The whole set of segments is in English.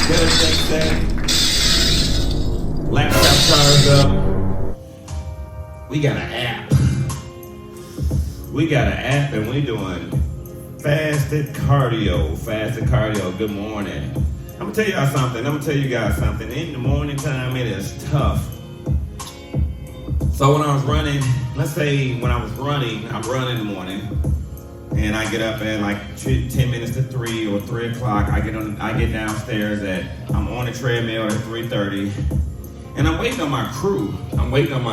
Get a check set. Laptop charged up. We got an app. We got an app and we doing fasted cardio. Fasted cardio. Good morning. I'm gonna tell y'all something. I'm gonna tell you guys something. In the morning time, it is tough. So when I was running, let's say when I was running, I'm running in the morning, and I get up at like 10 minutes to 3 or 3 o'clock. I get downstairs I'm on the treadmill at 3:30, and I'm waiting on my crew. I'm waiting on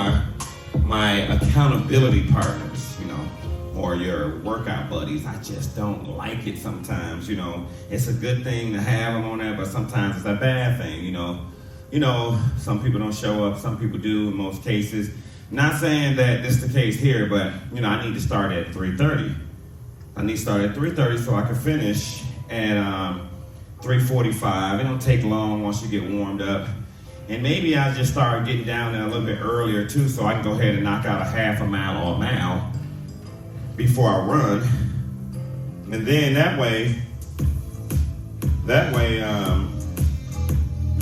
my accountability partners, or your workout buddies. I just don't like it sometimes, It's a good thing to have them on there, but sometimes it's a bad thing, Some people don't show up, some people do in most cases. Not saying that this is the case here, but, I need to start at 3:30. I need to start at 3:30 so I can finish at 3:45. It don't take long once you get warmed up. And maybe I just start getting down there a little bit earlier too, so I can go ahead and knock out a half a mile or a mile before I run. And then that way,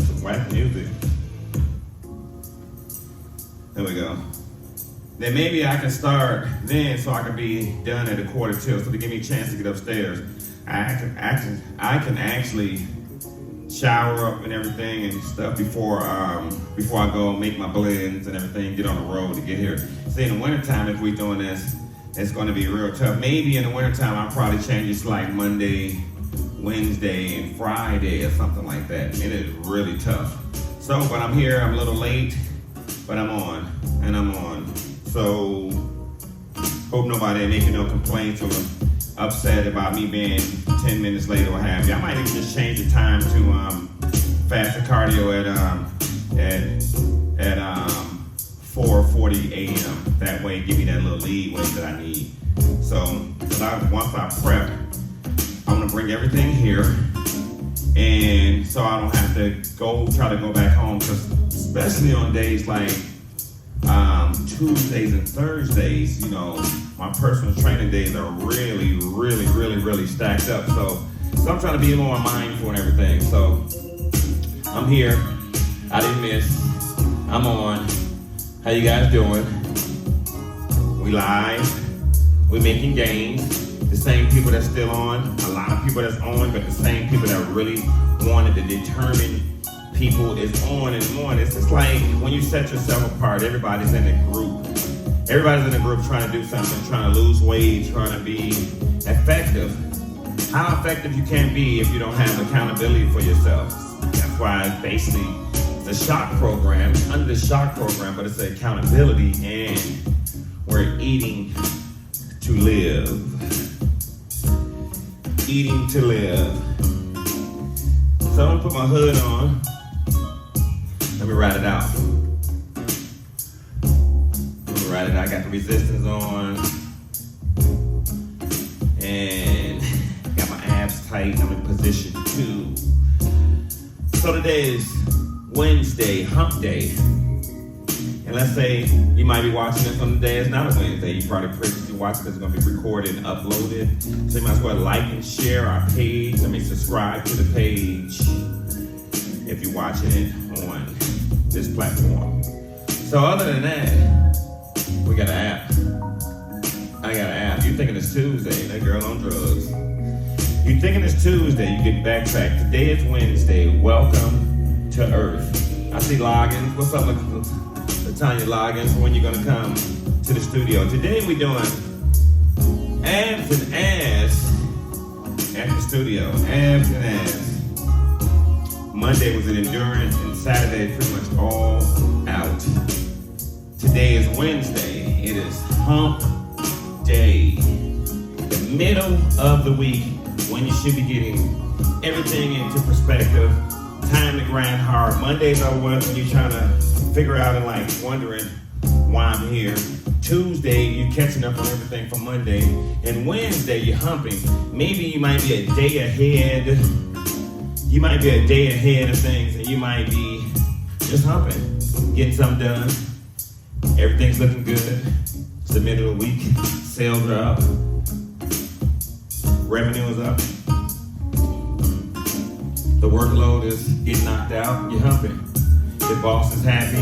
some whack music. There we go. Then maybe I can start then so I can be done at 1:45, so to give me a chance to get upstairs. I can actually shower up and everything and stuff before I go make my blends and everything, get on the road to get here. See, in the wintertime, if we're doing this, it's going to be real tough. Maybe in the wintertime, I'll probably change it to like Monday, Wednesday, and Friday or something like that. It is really tough. So, but I'm here, I'm a little late, but I'm on, and I'm on. So, hope nobody making no complaints or upset about me being 10 minutes late or what have you. I might even just change the time to fasted cardio at 4:40 a.m. That way, give me that little leeway that I need. So, once I prep, I'm gonna bring everything here, and so I don't have to try to go back home. Because especially on days like Tuesdays and Thursdays, my personal training days are really, really, really, really stacked up. So I'm trying to be more mindful and everything. So I'm here. I didn't miss. I'm on. How you guys doing? We live. We making gains. The same people that's still on. A lot of people that's on, but the same people that really wanted to determine people is on in the morning. It's just like when you set yourself apart, everybody's in a group. Everybody's in a group trying to do something, trying to lose weight, trying to be effective. How effective you can be if you don't have accountability for yourself. That's why basically it's a shock program, under the shock program, but it's an accountability, and we're eating to live. Eating to live. So I'm gonna put my hood on. Let me ride it out. I got the resistance on, and got my abs tight. I'm in position 2. So today is Wednesday, hump day. And let's say you might be watching this on the day it's not a Wednesday. You probably watching this, it's going to be recorded and uploaded. So you might as well like and share our page. Subscribe to the page if you're watching it on this platform. So other than that, we got an app. I got an app. You thinking it's Tuesday? That girl on drugs. You thinking it's Tuesday? You get backtracked. Today is Wednesday. Welcome to Earth. I see logins. What's up, Latanya Logins? When you gonna come to the studio? Today we doing abs and ass at the studio. Abs and ass. Monday was an endurance, and Saturday pretty much all out. Today is Wednesday. It is hump day. The middle of the week when you should be getting everything into perspective. Time to grind hard. Mondays are when you're trying to figure out and wondering why I'm here. Tuesday, you're catching up on everything from Monday. And Wednesday, you're humping. Maybe you might be a day ahead. You might be a day ahead of things, and you might be just humping, getting something done. Everything's looking good. It's the middle of the week. Sales are up. Revenue is up. the workload is getting knocked out, you're humping. Your boss is happy,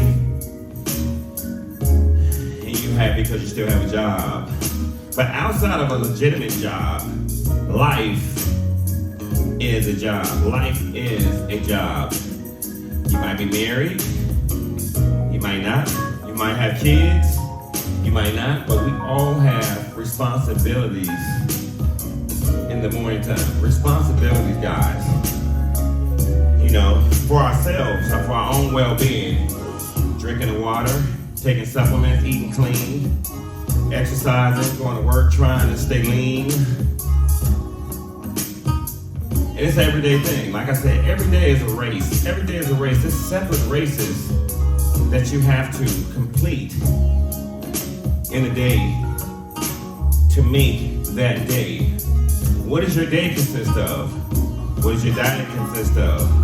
and you happy because you still have a job. But outside of a legitimate job, life is a job. Life is a job. You might be married, you might not. You might have kids, you might not. But we all have responsibilities in the morning time. Responsibilities, guys. You know, for ourselves, for our own well-being. Drinking the water, taking supplements, eating clean, exercising, going to work, trying to stay lean. And it's an everyday thing. Like I said, every day is a race. Every day is a race. There's separate races that you have to complete in a day to make that day. What does your day consist of? What does your diet consist of?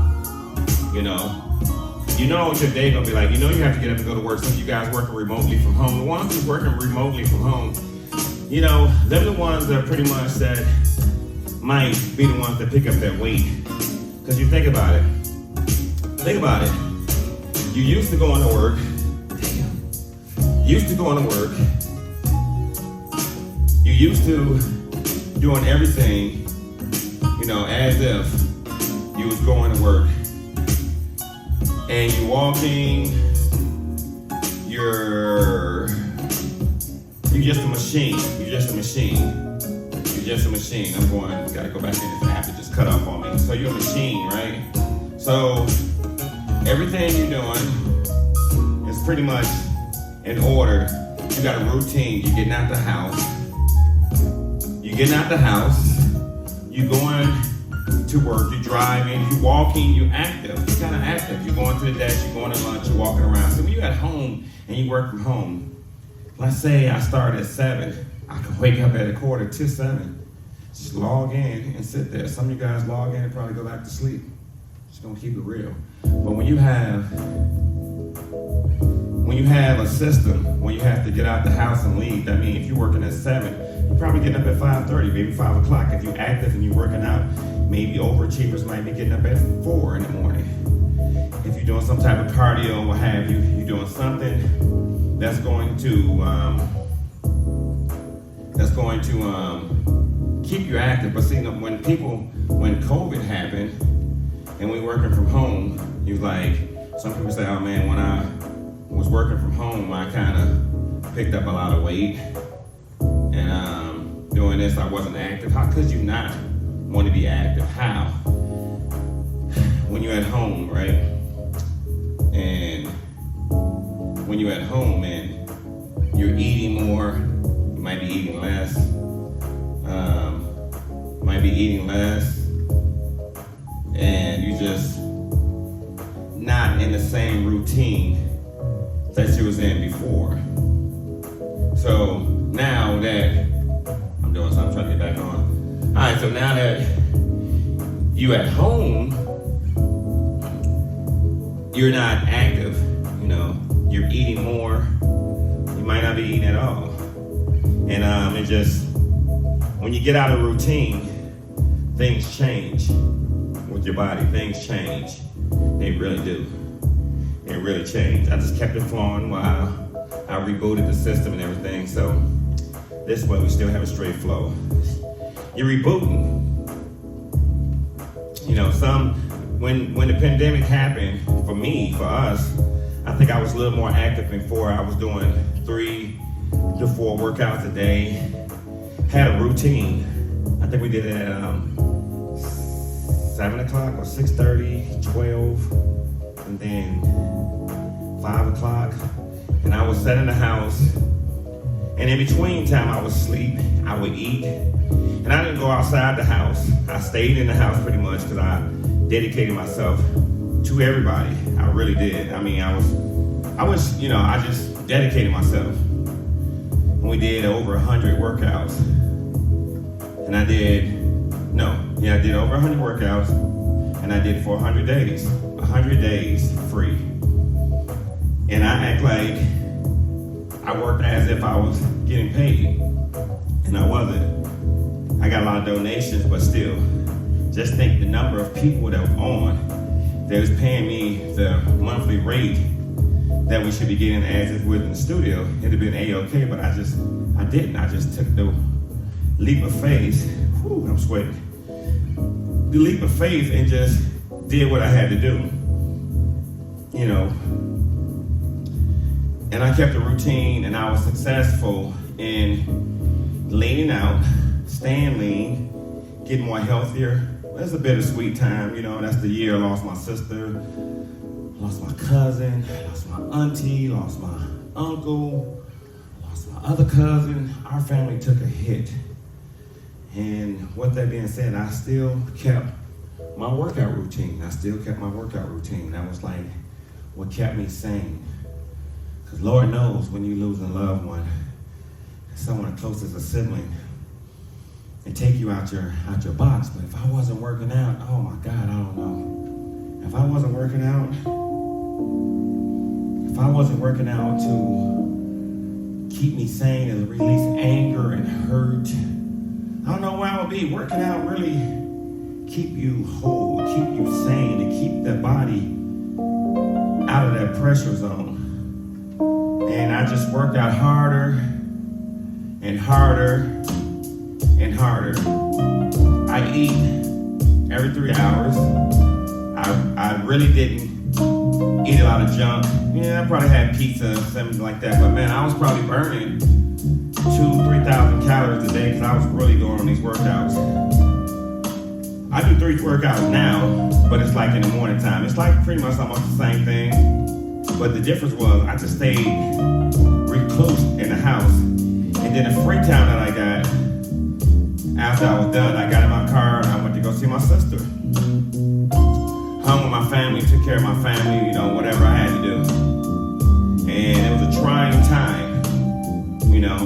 You know what your day gonna be like. You know you have to get up and go to work. Some of you guys working remotely from home. The ones who's working remotely from home, you know, they're the ones that pretty much that might be the ones that pick up that weight. Because you think about it. Think about it. You used to going to work. You used to going to work. You used to doing everything, you know, as if you was going to work. And you walking, you're just a machine. You're just a machine. You're just a machine. Gotta go back in. This app it just cut off on me. So you're a machine, right? So everything you're doing is pretty much in order. You got a routine. You're getting out the house. You're getting out the house. You're going to work, you're driving, you're walking, you're active. You're kind of active. You're going to the desk, you're going to lunch, you're walking around. So when you're at home and you work from home, let's say I start at 7, I can wake up at 6:45. Just log in and sit there. Some of you guys log in and probably go back to sleep. Just gonna keep it real. But when you have a system, when you have to get out the house and leave, that means if you're working at 7, you're probably getting up at 5:30, maybe 5 o'clock. If you're active and you're working out, maybe overachievers might be getting up at 4 in the morning. If you're doing some type of cardio, what have you, you're doing something that's going to keep you active. But see, when COVID happened and we working from home, some people say, oh man, when I was working from home, I kind of picked up a lot of weight. And doing this, I wasn't active. How could you not want to be active? How? When you're at home, right? And when you're at home and you're eating more, you might be eating less. And you're just not in the same routine that you was in before. So now that I'm doing something, I'm trying to get back on. All right, so now that you at home, you're not active. You know, you're eating more. You might not be eating at all. And it just, when you get out of routine, things change with your body. Things change. They really do. They really change. I just kept it flowing while I rebooted the system and everything. So this way we still have a straight flow. You're rebooting. You know, when the pandemic happened, for us, I think I was a little more active before. I was doing 3 to 4 workouts a day. Had a routine. I think we did it at 7 o'clock or 6:30, 12, and then 5 o'clock. And I would sit in the house. And in between time I would sleep, I would eat. And I didn't go outside the house. I stayed in the house pretty much because I dedicated myself to everybody. I really did. I mean, I just dedicated myself. And we did over 100 workouts. And I did over 100 workouts. And I did it for 100 days. 100 days free. And I act like I worked as if I was getting paid. And I wasn't. I got a lot of donations, but still. just think the number of people that were on, that was paying me the monthly rate that we should be getting as if we're in the studio. It'd have been A-okay, but I didn't. I just took the leap of faith. Whew, I'm sweating. The leap of faith and just did what I had to do. You know. And I kept a routine, and I was successful in leaning out, staying lean, getting more healthier. It's a bittersweet time, you know. That's the year I lost my sister, lost my cousin, lost my auntie, lost my uncle, lost my other cousin. Our family took a hit. And with that being said, I still kept my workout routine. That was like what kept me sane. Because Lord knows when you lose a loved one, someone close as a sibling, they take you out your box. But if I wasn't working out, oh my God, I don't know. If I wasn't working out to keep me sane and release anger and hurt, I don't know where I would be. Working out really keep you whole, keep you sane, and keep the body out of that pressure zone. And I just worked out harder and harder and harder. I eat every 3 hours. I really didn't eat a lot of junk. Yeah, I probably had pizza, something like that. But man, I was probably burning 2,000-3,000 calories a day because I was really going on these workouts. I do 3 workouts now, but it's like in the morning time. It's like pretty much almost the same thing. But the difference was I just stayed recluse in the house. And then the free time that I got, after I was done, I got in my car and I went to go see my sister. Hung with my family, took care of my family, you know, whatever I had to do. And it was a trying time, you know,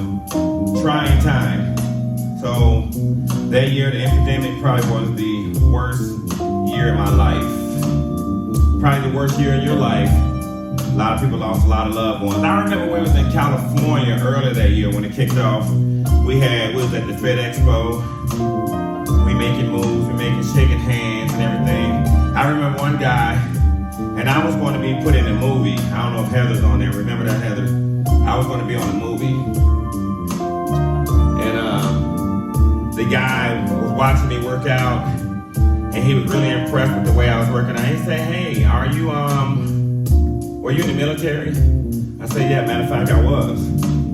trying time. So that year, the epidemic probably was the worst year of my light. Probably the worst year in your life. A lot of people lost a lot of loved ones. I remember we was in California earlier that year when it kicked off. We was at the FedExpo. We making moves, shaking hands and everything. I remember one guy, and I was going to be put in a movie. I don't know if Heather's on there. Remember that, Heather? I was going to be on a movie. And the guy was watching me work out, and he was really impressed with the way I was working out. He said, "Hey, were you in the military?" I said, "Yeah, matter of fact, I was."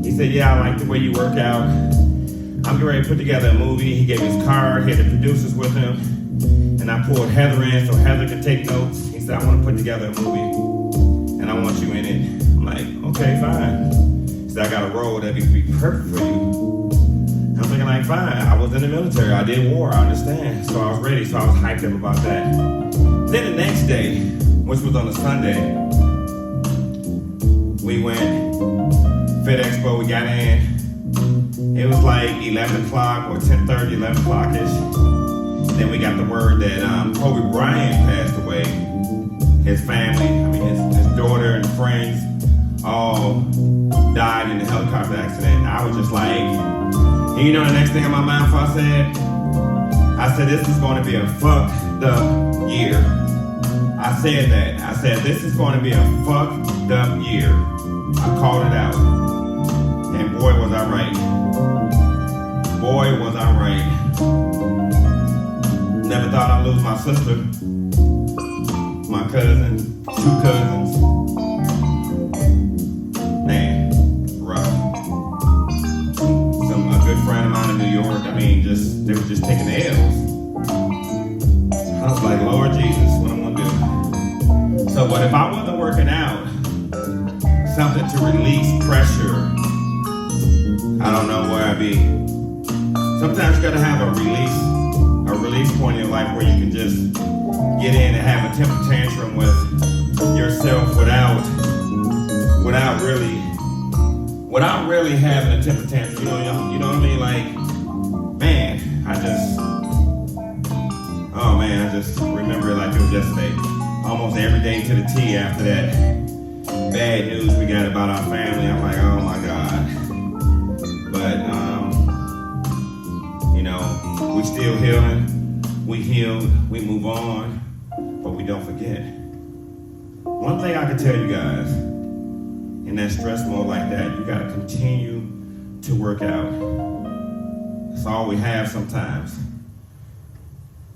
He said, "Yeah, I like the way you work out. I'm getting ready to put together a movie." He gave me his card, he had the producers with him, and I pulled Heather in so Heather could take notes. He said, "I want to put together a movie, and I want you in it." I'm like, "Okay, fine." He said, "I got a role that'd be perfect for you." I'm thinking like, fine, I was in the military, I did war, I understand. So I was ready, so I was hyped up about that. Then the next day, which was on a Sunday, we went FedExpo, we got in. It was like 11 o'clock or 10:30, 11 o'clock-ish. Then we got the word that Kobe Bryant passed away. His family, his daughter and friends all died in a helicopter accident. I was just like, and you know the next thing in my mouth I said, this is going to be a fucked up year. I said that. I said, this is going to be a fucked up year. I called it out. And boy, was I right. Boy, was I right. Never thought I'd lose my sister, my cousin, 2 cousins. Man, rough. A good friend of mine in New York, they were just taking the L's. I was like, Lord Jesus, what am I gonna do? So, but if I wasn't working out, something to release pressure, I don't know where I'd be. Sometimes you gotta have a release point in your life where you can just get in and have a temper tantrum with yourself without really having a temper tantrum. You know what I mean? Like, man, I just remember it like it was yesterday. Almost every day to the T after that bad news we got about our family. I'm like, oh my God. But, we still healing. We healed, we move on, but we don't forget. One thing I can tell you guys, in that stress mode like that, you gotta continue to work out. That's all we have sometimes.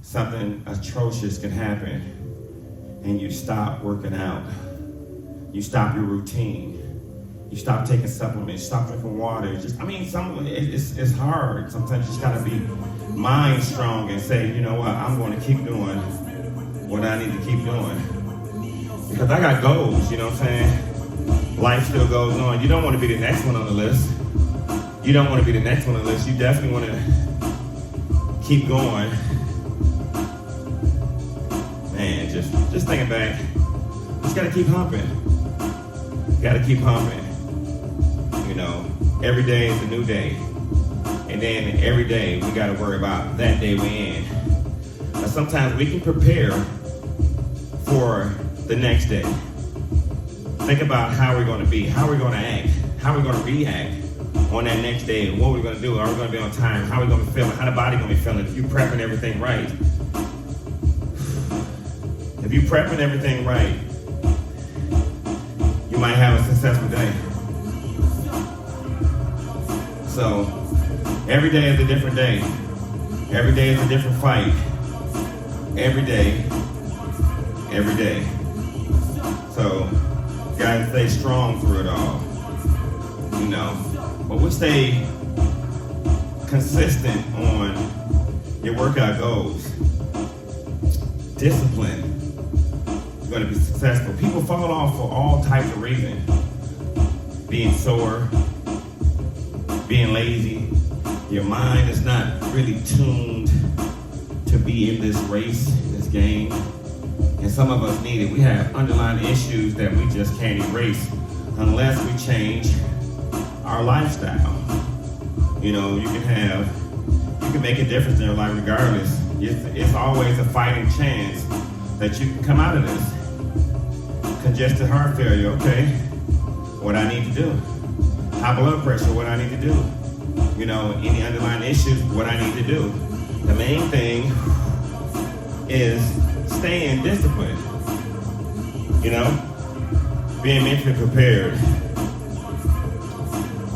Something atrocious can happen and you stop working out. You stop your routine. You stop taking supplements, stop drinking water. It's hard. Sometimes you just gotta be mind strong and say, you know what, I'm gonna keep doing what I need to keep doing. Because I got goals, you know what I'm saying? Life still goes on. You don't want to be the next one on the list. You don't want to be the next one on the list. You definitely want to keep going. Man, just thinking back, just gotta keep humping. Gotta keep humping. You know, every day is a new day. And then every day we gotta worry about that day we're in. But sometimes we can prepare for the next day. Think about how we're gonna be, how we're gonna act, how we're gonna react on that next day, and what we're gonna do. Are we gonna be on time? How are we gonna be feeling? How the body gonna be feeling? If you prepping everything right. If you prepping everything right, you might have a successful day. So, every day is a different day. Every day is a different fight. Every day. Every day. So, gotta stay strong through it all. You know. But we stay consistent on your workout goals. Discipline. You're gonna be successful. People fall off for all types of reasons. Being sore, being lazy. Your mind is not really tuned to be in this race, this game. And some of us need it. We have underlying issues that we just can't erase unless we change our lifestyle. You know, you can make a difference in your life regardless. It's always a fighting chance that you can come out of this. Congested heart failure, okay. What I need to do. High blood pressure, what I need to do. You know, any underlying issues, what I need to do. The main thing is staying disciplined. You know, being mentally prepared.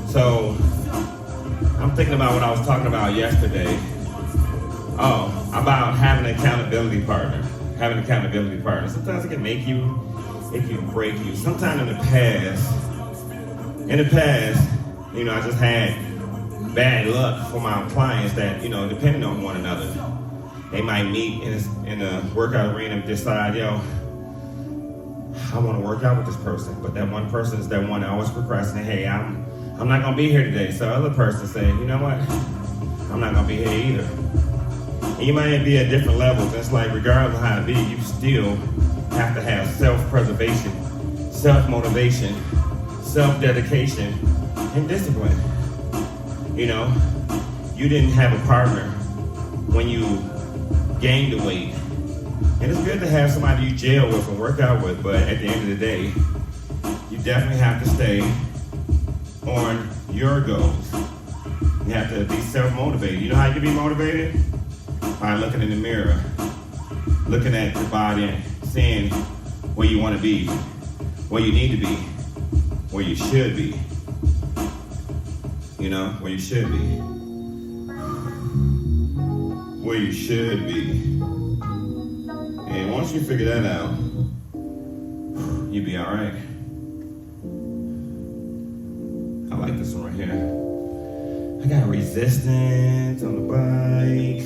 So, I'm thinking about what I was talking about yesterday. Oh, about having an accountability partner. Having an accountability partner. Sometimes it can make you, it can break you. Sometimes in the past, you know, I just had bad luck for my clients that, you know, depending on one another. They might meet in a workout arena and decide, yo, I want to work out with this person. But that one person is that one that always procrastinates. Hey, I'm not going to be here today. So the other person say, you know what? I'm not going to be here either. And you might be at different levels. It's like, regardless of how it be, you still have to have self-preservation, self-motivation, self-dedication, and discipline. You know, you didn't have a partner when you gained the weight. And it's good to have somebody you gel with and work out with, but at the end of the day, you definitely have to stay on your goals. You have to be self-motivated. You know how you can be motivated? By looking in the mirror, looking at your body and seeing where you want to be, where you need to be, where you should be. You know, where you should be. Where you should be. And once you figure that out, you'll be all right. I like this one right here. I got resistance on the bike.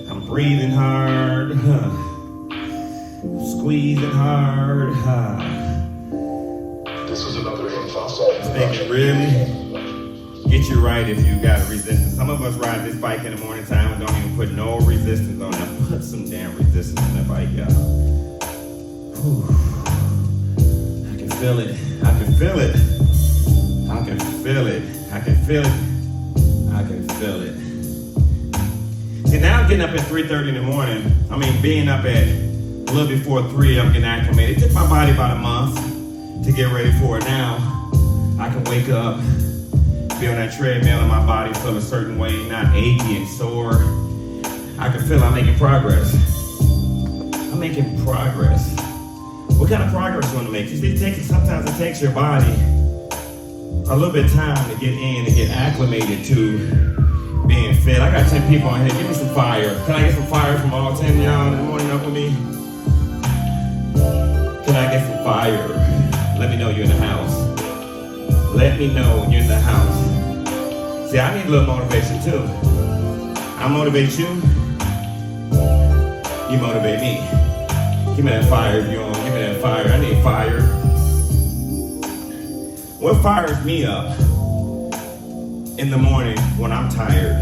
I'm breathing hard. Squeezing hard. This was another fossil. They can really get you right if you got resistance. Some of us ride this bike in the morning time and don't even put no resistance on it. Put some damn resistance on that bike, y'all. Whew. I can feel it. I can feel it. I can feel it. I can feel it. I can feel it. See, now I'm getting up at 3:30 in the morning. I mean, being up at a little before 3, I'm getting acclimated. It took my body about a month to get ready for it. Now, I can wake up, be on that treadmill and my body feel a certain way, not achy and sore. I can feel I'm making progress. I'm making progress. What kind of progress you want to make? Sometimes it takes your body a little bit of time to get in and get acclimated to being fit. I got 10 people on here. Give me some fire. Can I get some fire from all 10 of y'all in the morning up with me? Can I get some fire? Let me know you're in the house. Let me know you're in the house. See, I need a little motivation too. I motivate you. You motivate me. Give me that fire if you want. Give me that fire. I need fire. What fires me up in the morning when I'm tired?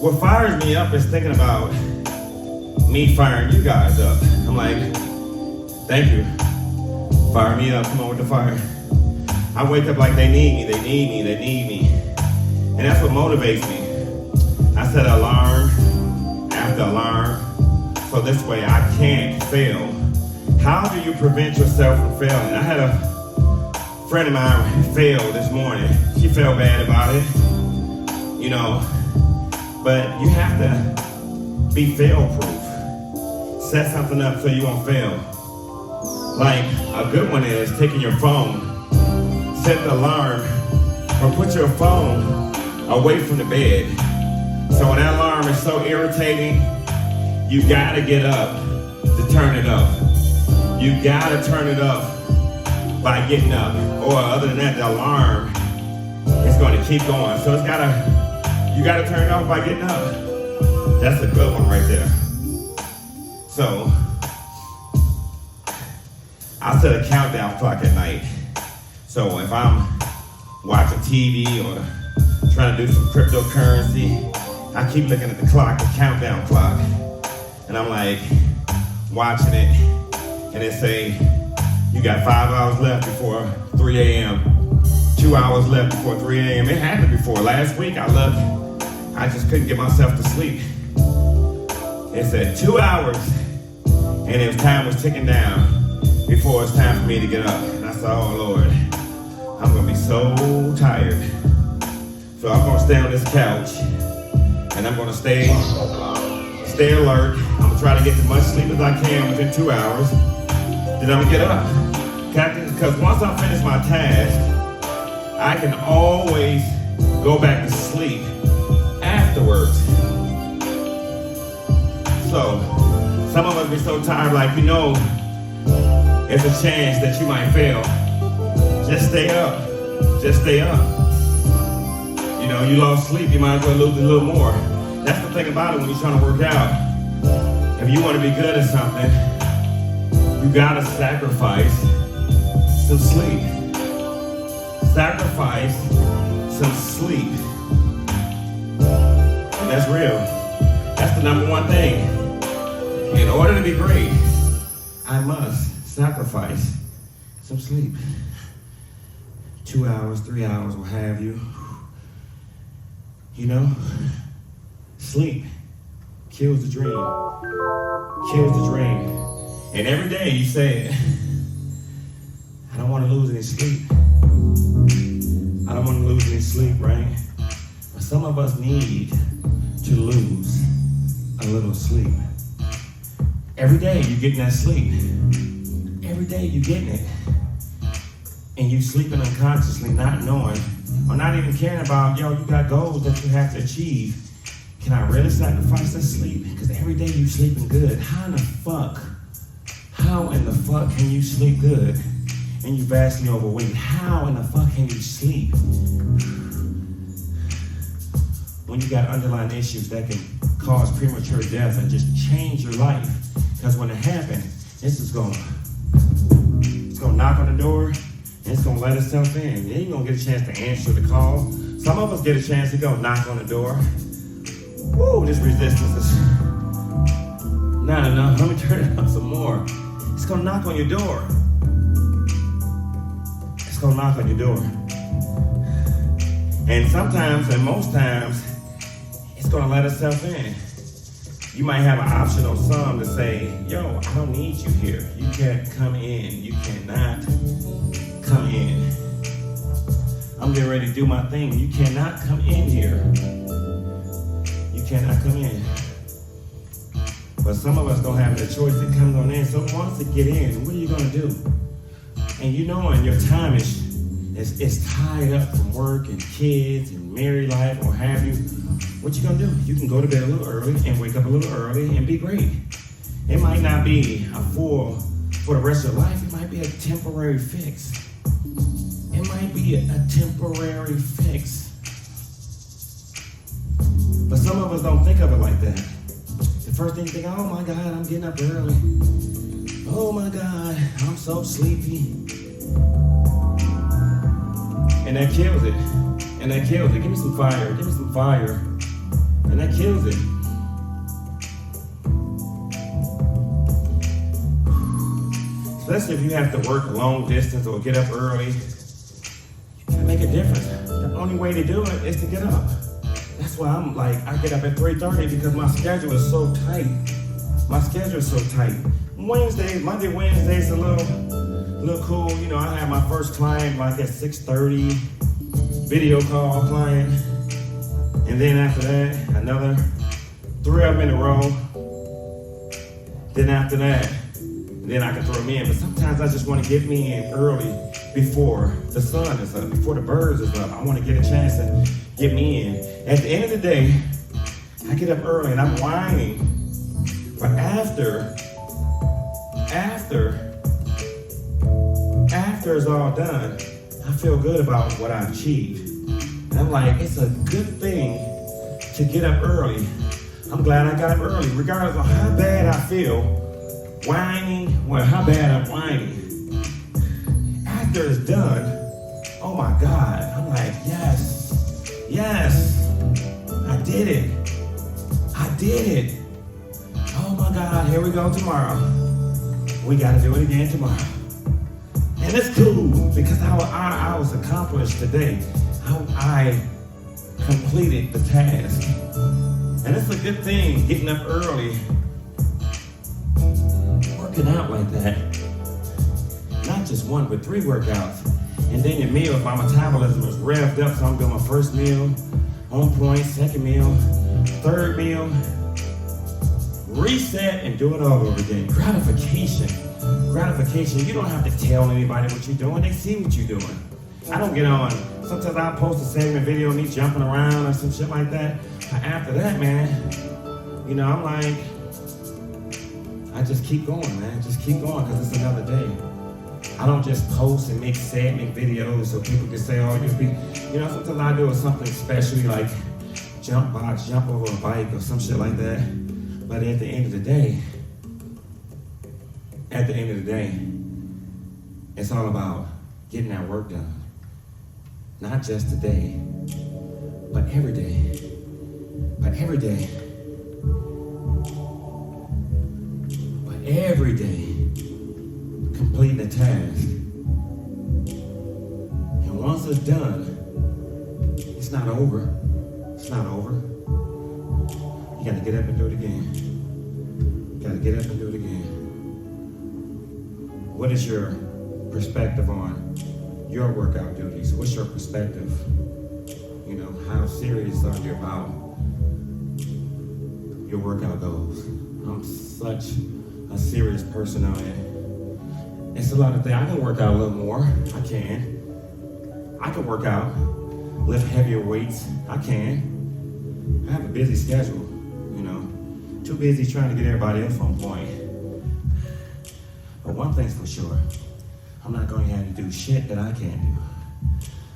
What fires me up is thinking about me firing you guys up. I'm like, thank you. Fire me up. Come on with the fire. I wake up like they need me. They need me. They need me. And that's what motivates me. I set alarm after alarm. So this way I can't fail. How do you prevent yourself from failing? I had a friend of mine fail this morning. She felt bad about it, you know, but you have to be fail-proof. Set something up so you won't fail. Like a good one is taking your phone, set the alarm, or put your phone away from the bed. So when that alarm is so irritating, you gotta get up to turn it up. You gotta turn it up by getting up. Or other than that, the alarm is gonna keep going. So you gotta turn it off by getting up. That's a good one right there. So, I set a countdown clock at night. So if I'm watching TV or trying to do some cryptocurrency, I keep looking at the clock, the countdown clock. And I'm like, watching it, and it say, you got 5 hours left before 3 a.m., 2 hours left before 3 a.m. It happened before. Last week, I just couldn't get myself to sleep. It said 2 hours, and it was time was ticking down before it's time for me to get up. And I said, oh Lord, I'm gonna be so tired. So I'm gonna stay on this couch, and I'm gonna stay alert. I'm gonna try to get as much sleep as I can within 2 hours. Then I'm gonna get up. Because once I finish my task, I can always go back to sleep afterwards. So, some of us be so tired, like, you know, it's a chance that you might fail. Just stay up. Just stay up. You know, you lost sleep, you might as well lose a little more. That's the thing about it when you're trying to work out. If you want to be good at something, you gotta sacrifice some sleep. Sacrifice some sleep. And that's real. That's the number one thing. In order to be great, I must sacrifice some sleep. 2 hours, 3 hours, what have you. You know? Sleep kills the dream. Kills the dream. And every day you say, I don't want to lose any sleep. I don't want to lose any sleep, right? But some of us need to lose a little sleep. Every day you're getting that sleep. Every day you're getting it. And you sleeping unconsciously, not knowing, or not even caring about, you got goals that you have to achieve. Can I really sacrifice that sleep? Because every day you sleeping good. How in the fuck can you sleep good and you vastly overweight? How in the fuck can you sleep when you got underlying issues that can cause premature death and just change your life? Because when it happens, it's gonna knock on the door and it's gonna let itself in. You ain't gonna get a chance to answer the call. Some of us get a chance to go knock on the door. Woo, this resistance is not enough. Let me turn it up some more. It's gonna knock on your door. It's gonna knock on your door. And sometimes, and most times, it's gonna let itself in. You might have an optional sum to say, yo, I don't need you here. You can't come in. You cannot come in. I'm getting ready to do my thing. You cannot come in here. You cannot come in. But some of us don't have the choice. It comes on in. So once it get in, what are you gonna do? And you know, and your time is tied up from work and kids and married life or have you. What you gonna do? You can go to bed a little early and wake up a little early and be great. It might not be a full for the rest of your life. It might be a temporary fix. It might be a temporary fix. But some of us don't think of it like that. The first thing you think, oh my God, I'm getting up early. Oh my God, I'm so sleepy. And that kills it. And that kills it. Give me some fire. Give me some fire. And that kills it. Especially if you have to work a long distance or get up early. You can make a difference. The only way to do it is to get up. That's why I'm like, I get up at 3:30 because my schedule is so tight. My schedule is so tight. Monday, Wednesday's a little cool. You know, I have my first client like at 6:30, video call client. And then after that, another 3 of them in a row. Then after that, then I can throw them in. But sometimes I just want to get me in early before the sun is up, before the birds is up. I want to get a chance to get me in. At the end of the day, I get up early and I'm whining. But after it's all done, I feel good about what I achieved. And I'm like, it's a good thing to get up early. I'm glad I got up early, regardless of how bad I feel. How bad I'm whining. After it's done, oh my God, I'm like, yes, I did it. Oh my God, here we go tomorrow. We gotta do it again tomorrow. And it's cool because I was accomplished today. I completed the task. And it's a good thing getting up early, working out like that. Not just 1, but 3 workouts. And then your meals, my metabolism is revved up, so I'm doing my first meal on point, second meal, third meal, reset and do it all over again. Gratification. You don't have to tell anybody what you're doing. They see what you're doing. I don't get on. Sometimes I'll post a segment video of me jumping around or some shit like that. But after that, man, you know, I'm like, I just keep going, man. Just keep going because it's another day. I don't just post and make segment videos so people can say, oh, you know, sometimes I do something special like jump over a bike or some shit like that. But at the end of the day, it's all about getting that work done. Not just today, but every day. Completing the task. And once it's done, it's not over. You gotta get up and do it again. What is your perspective on your workout duties? What's your perspective? You know, how serious are you about your workout goals? I'm such a serious person on it. It's a lot of things. I can work out a little more. I can work out, lift heavier weights. I have a busy schedule, you know. Too busy trying to get everybody else on point. But one thing's for sure, I'm not going to have to do shit that I can't do.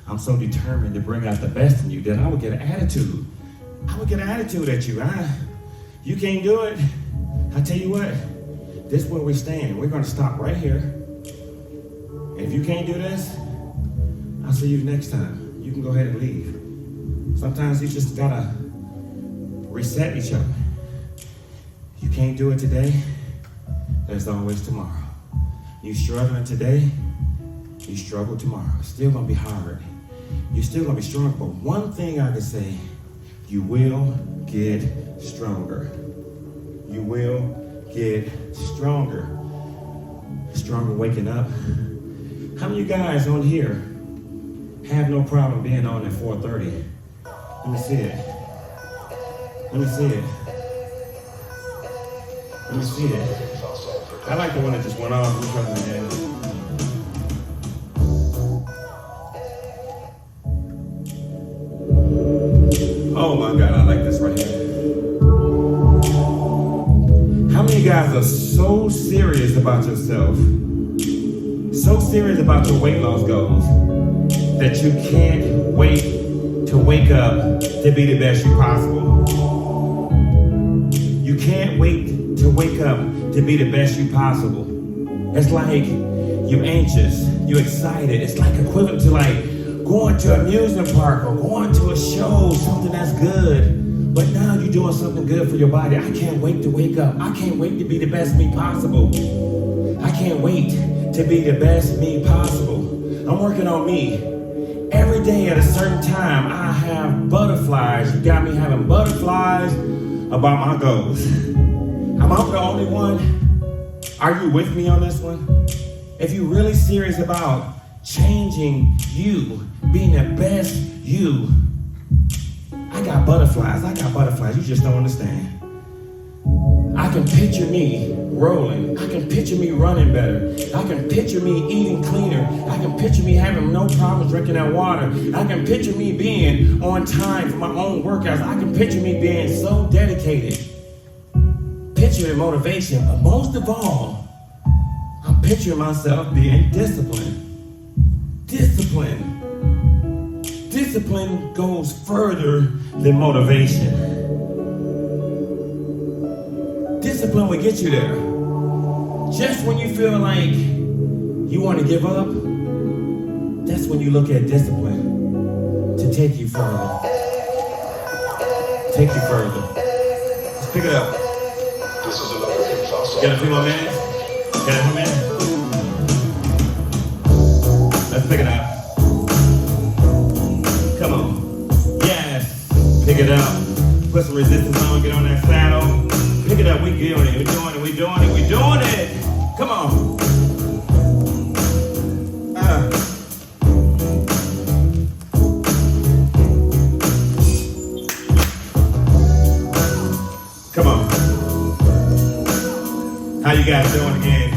I'm so determined to bring out the best in you that I would get an attitude. At you. You can't do it. I tell you what, this is where we stand. We're going to stop right here. And if you can't do this, I'll see you next time. You can go ahead and leave. Sometimes you just got to reset each other. You can't do it today, there's always tomorrow. You struggling today, you struggle tomorrow. It's still going to be hard. You're still going to be strong. But one thing I can say, you will get stronger. You will get stronger. Stronger waking up. How many of you guys on here have no problem being on at 4:30? Let me see it. Let me see it. I like the one that just went off. Which one is it? Oh my God, I like this right here. How many guys are so serious about yourself, so serious about your weight loss goals, that you can't wait to wake up to be the best you possible? You can't wait to wake up to be the best you possible. It's like you're anxious, you're excited. It's like equivalent to like going to an amusement park or going to a show, something that's good. But now you're doing something good for your body. I can't wait to wake up. I can't wait to be the best me possible. I can't wait to be the best me possible. I'm working on me. Every day at a certain time, I have butterflies. You got me having butterflies about my goals. Am I the only one? Are you with me on this one? If you're really serious about changing you, being the best you, I got butterflies. You just don't understand. I can picture me rolling. I can picture me running better. I can picture me eating cleaner. I can picture me having no problems drinking that water. I can picture me being on time for my own workouts. I can picture me being so dedicated. Picture and motivation, but most of all, I'm picturing myself being disciplined. Discipline goes further than motivation. Discipline will get you there. Just when you feel like you want to give up, that's when you look at discipline to take you further. Take you further. Let's pick it up. Got a few more minutes? Got a few minutes? Let's pick it up. Come on. Yes. Pick it up. Put some resistance on. Get on that saddle. Pick it up. We doing it. We doing it. Come on. Come on. How you guys doing again?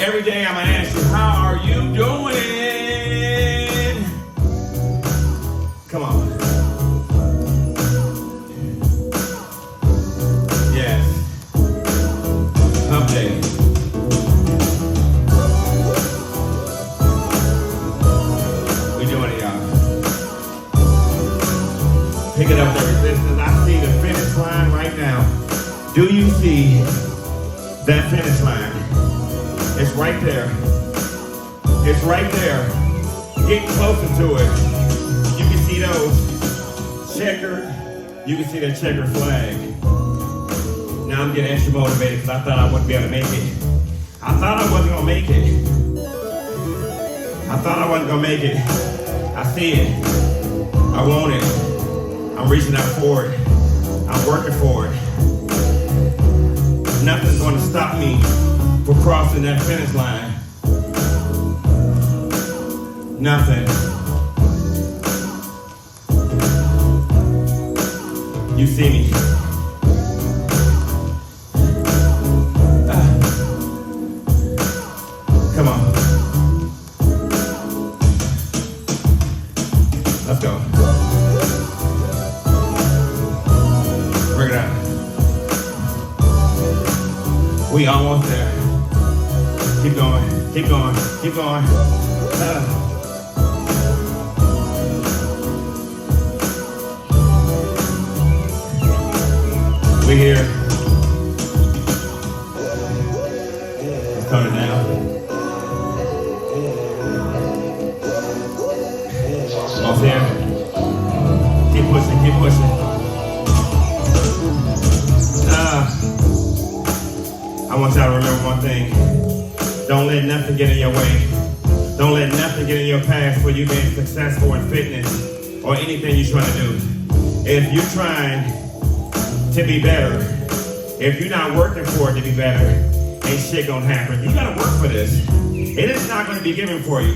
Every day I'm gonna ask you, how are you doing? Come on. Yes. Hump day. We doing it, y'all. Pick it up, the resistance. I see the finish line right now. Do you see that finish line? It's right there. It's right there. Get closer to it. You can see those checkered. You can see that checkered flag. Now I'm getting extra motivated because I thought I wouldn't be able to make it. I thought I wasn't gonna make it. I see it. I want it. I'm reaching out for it. I'm working for it. Nothing's gonna stop me from crossing that finish line. Nothing. You see me. Come on. Let's go. Bring it out. We almost there. Keep going. Keep going. Keep going. We here. Let's turn it down. Almost here. Keep pushing, keep pushing. I want y'all to remember one thing. Don't let nothing get in your way. Don't let nothing get in your path for you being successful in fitness or anything you're trying to do. If you're trying to be better, if you're not working for it to be better, ain't shit gonna happen. You gotta work for this. It is not gonna be given for you.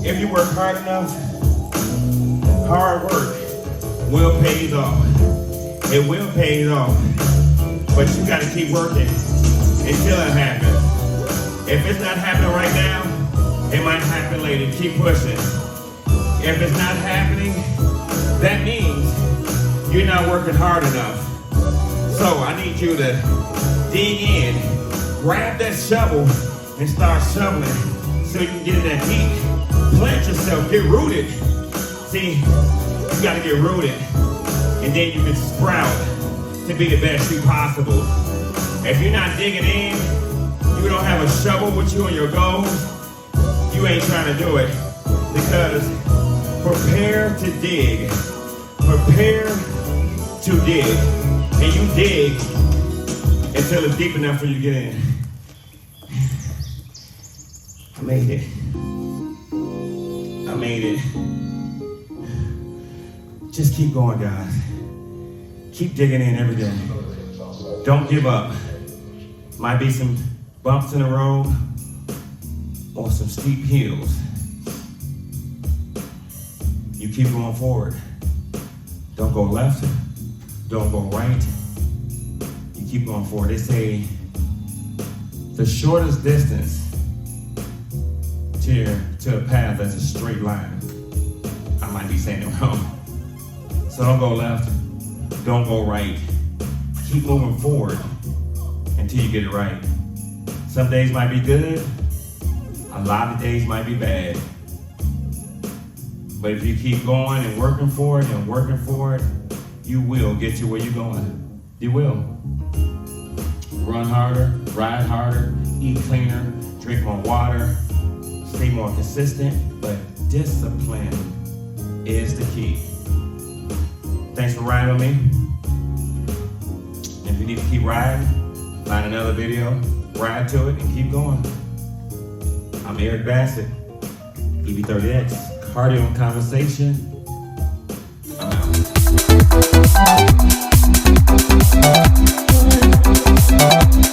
If you work hard enough, hard work will pay you off. It will pay you off. but you gotta keep working until it happens. If it's not happening right now, it might happen later. Keep pushing. If it's not happening, that means you're not working hard enough. So I need you to dig in, grab that shovel, and start shoveling so you can get in that heat. Plant yourself, get rooted. See, you gotta get rooted, and then you can sprout to be the best you possible. If you're not digging in, you don't have a shovel with you on your goals, you ain't trying to do it. Because prepare to dig. Prepare to dig. And you dig until it's deep enough for you to get in. I made it. I made it. Just keep going, guys. Keep digging in every day. Don't give up. Might be some bumps in the road or some steep hills. You keep going forward. Don't go left. Don't go right. You keep going forward. They say the shortest distance to a path that's a straight line. I might be saying it wrong. So don't go left. Don't go right. Keep moving forward until you get it right. Some days might be good. A lot of days might be bad. But if you keep going and working for it, you will get to where you're going. You will. Run harder, ride harder, eat cleaner, drink more water, stay more consistent, but discipline is the key. Thanks for riding with me. If you need to keep riding, find another video, ride to it, and keep going. I'm Eric Bassett, EB30X, Cardio and Conversation. I'm out.